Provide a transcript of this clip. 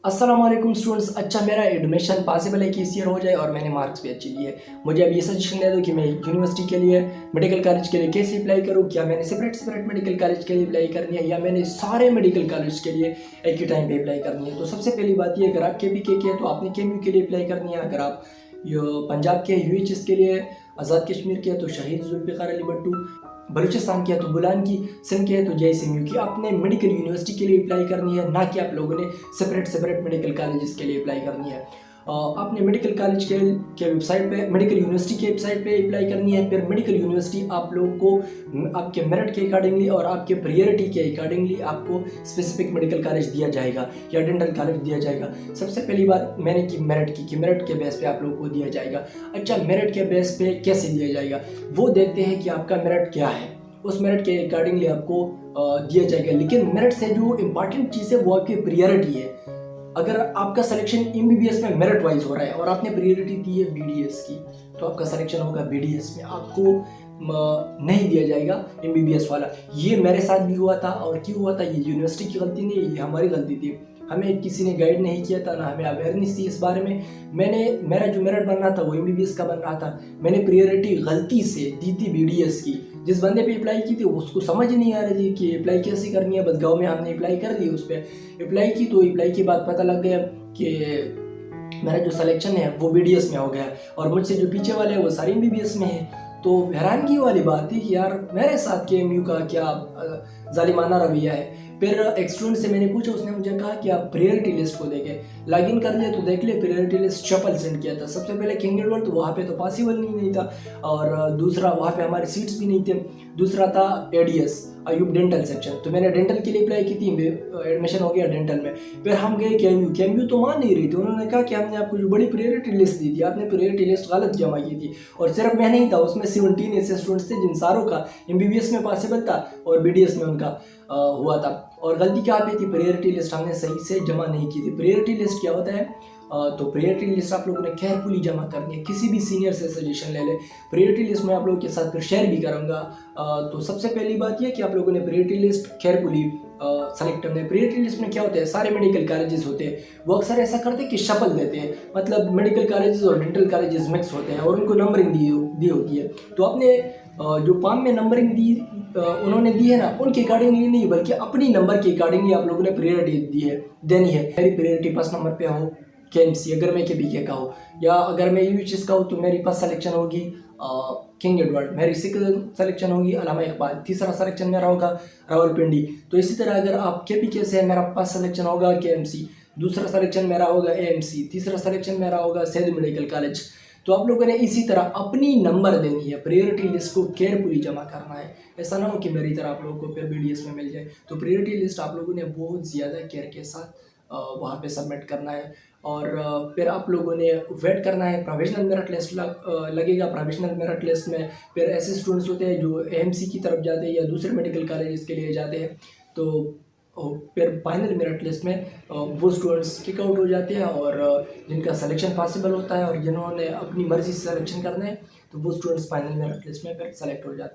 अस्सलाम वालेकुम स्टूडेंट्स। अच्छा, मेरा एडमिशन पॉसिबल है कि इस ईयर हो जाए और मैंने मार्क्स भी अच्छी लिए। मुझे अब ये सजेशन दे दो कि मैं यूनिवर्सिटी के लिए, मेडिकल कॉलेज के लिए कैसे अप्लाई करूँ। क्या मैंने सेपरेट मेडिकल कॉलेज के लिए अप्लाई करनी है या मैंने सारे मेडिकल कॉलेज के लिए एक ही टाइम पे अप्लाई करनी है। तो सबसे पहली बात ये, अगर आप KBK के हैं तो आपने KMU के लिए अप्लाई करनी है। अगर आप पंजाब के UHS के लिए, आज़ाद कश्मीर के तो शहीद जुल्फ़िकार अली भट्टू, बलूचिस्तान के है तो बुलान की, सिंध के है तो JSMU की। आपने मेडिकल यूनिवर्सिटी के लिए अप्लाई करनी है, ना कि आप लोगों ने सेपरेट मेडिकल कॉलेजेस के लिए अप्लाई करनी है। आपने मेडिकल कॉलेज के वेबसाइट पे, मेडिकल यूनिवर्सिटी के वेबसाइट पे अप्लाई करनी है। फिर मेडिकल यूनिवर्सिटी आप लोग को आपके मेरिट के अकॉर्डिंगली और आपके प्रायोरिटी के अकॉर्डिंगली आपको स्पेसिफिक मेडिकल कॉलेज दिया जाएगा या डेंटल कॉलेज दिया जाएगा। सबसे पहली बात मैंने की मेरिट की कि मेरिट के बेस पे आप लोगों को दिया जाएगा। अच्छा, मेरिट के बेस पे कैसे दिया जाएगा वो देखते हैं कि आपका मेरिट क्या है, उस मेरिट के अकॉर्डिंगली आपको दिया जाएगा। लेकिन मेरिट से जो इम्पॉर्टेंट चीज़ है वो आपकी प्रायोरिटी है। अगर आपका सिलेक्शन MBBS में मेरिट वाइज हो रहा है और आपने प्रायोरिटी दी है BDS की, तो आपका सिलेक्शन होगा BDS में, आपको नहीं दिया जाएगा MBBS वाला। ये मेरे साथ भी हुआ था। और क्यों हुआ था? ये यूनिवर्सिटी की गलती नहीं, ये हमारी गलती थी। हमें किसी ने गाइड नहीं किया था, ना हमें अवेयरनेस थी इस बारे में। मेरा जो मेरिट बन रहा था वो MBBS का बन रहा था। मैंने प्रायोरिटी गलती से दी थी BDS की। जिस बंदे पे अप्लाई की थी उसको समझ नहीं आ रही थी कि अप्लाई कैसे करनी है। बस गाँव में हमने अप्लाई कर दी, उस पर अप्लाई की तो अप्लाई के बाद पता लग गया कि मेरा जो सिलेक्शन है वो BDS में हो गया और मुझसे जो पीछे वाले हैं वो सारे MBBS में है। तो हैरानगी वाली बात थी कि यार मेरे साथ KMU का क्या जालिमाना रवैया है। फिर एक स्टूडेंट से मैंने पूछा, उसने मुझे कहा कि आप प्रायोरिटी लिस्ट को देखे लॉगिन कर ले तो देख ले। प्रायोरिटी लिस्ट चपल सेंड किया था। सबसे पहले किंग एडवर्ड, तो वहाँ पे तो पॉसिबल नहीं था। और दूसरा वहाँ पे हमारे सीट्स भी नहीं थे। दूसरा था ADS अयूब डेंटल सेक्शन, तो मैंने डेंटल के लिए अप्लाई की थी, एडमिशन हो गया डेंटल में। फिर हम गए KMU तो मान नहीं रही थी। उन्होंने कहा कि हमने आपको जो बड़ी प्रायोरिटी लिस्ट दी थी, आपने प्रायोरिटी लिस्ट गलत जमा की थी। और सिर्फ मैं नहीं था, उसमें 17 ऐसे स्टूडेंट्स थे जिन सारों का MBBS में पॉसिबल था और BDS में उनका हुआ था। और गलती क्या पे थी? प्रायोरिटी लिस्ट हमने सही से जमा नहीं की थी। प्रायोरिटी लिस्ट क्या होता है? तो प्रायोरिटी लिस्ट आप लोगों ने केयरफुली जमा करनी है। किसी भी सीनियर से सजेशन ले लें। प्रायोरिटी लिस्ट में आप लोगों के साथ फिर शेयर भी करूँगा। तो सबसे पहली बात यह कि आप लोगों ने प्रायोरिटी लिस्ट केयरफुली सेलेक्ट करना है। प्रायोरिटी लिस्ट में क्या होता है? सारे मेडिकल कॉलेजेस होते हैं, वो अक्सर ऐसा करते हैं कि शफल देते हैं, मतलब मेडिकल कॉलेजेस और डेंटल कॉलेजेस मिक्स होते हैं और उनको नंबरिंग दी होती है। तो आपने जो पाम में नंबरिंग दी उन्होंने दी है ना, उनके अकॉर्डिंगली नहीं बल्कि अपनी नंबर के अकॉर्डिंगली आप लोगों ने प्रायोरिटी दी है, देनी है। मेरी प्रायोरिटी फर्स्ट नंबर पे हो KMC, अगर मैं KBK का हो, या अगर मैं UHS का हूँ तो मेरी फर्स्ट सिलेक्शन होगी किंग एडवर्ड, मेरी सेकंड सिलेक्शन होगी अल्लामा इकबाल, तीसरा सिलेक्शन मेरा होगा रावलपिंडी। तो इसी तरह अगर आप KBK से, मेरा फर्स्ट सिलेक्शन होगा KMC, दूसरा सिलेक्शन मेरा होगा AMC, तीसरा सिलेक्शन मेरा होगा सैयद मेडिकल कॉलेज। तो आप लोगों ने इसी तरह अपनी नंबर देनी है, प्रायोरिटी लिस्ट को केयरफुली जमा करना है। ऐसा ना हो कि मेरी तरह आप लोगों को फिर BDS में मिल जाए। तो प्रायोरिटी लिस्ट आप लोगों ने बहुत ज़्यादा केयर के साथ वहाँ पे सबमिट करना है। और फिर आप लोगों ने वेट करना है। प्रोविजनल मेरिट लिस्ट लगेगा। प्रोविजनल मेरिट लिस्ट में फिर ऐसे स्टूडेंट्स होते हैं जो AMC की तरफ जाते हैं या दूसरे मेडिकल कॉलेजेस के लिए जाते हैं। तो फिर फाइनल मेरिट लिस्ट में वो स्टूडेंट्स किक आउट हो जाते हैं और जिनका सिलेक्शन पॉसिबल होता है और जिन्होंने अपनी मर्ज़ी से सिलेक्शन करना है तो वो स्टूडेंट्स फाइनल मेरिट लिस्ट में फिर सेलेक्ट हो जाते हैं।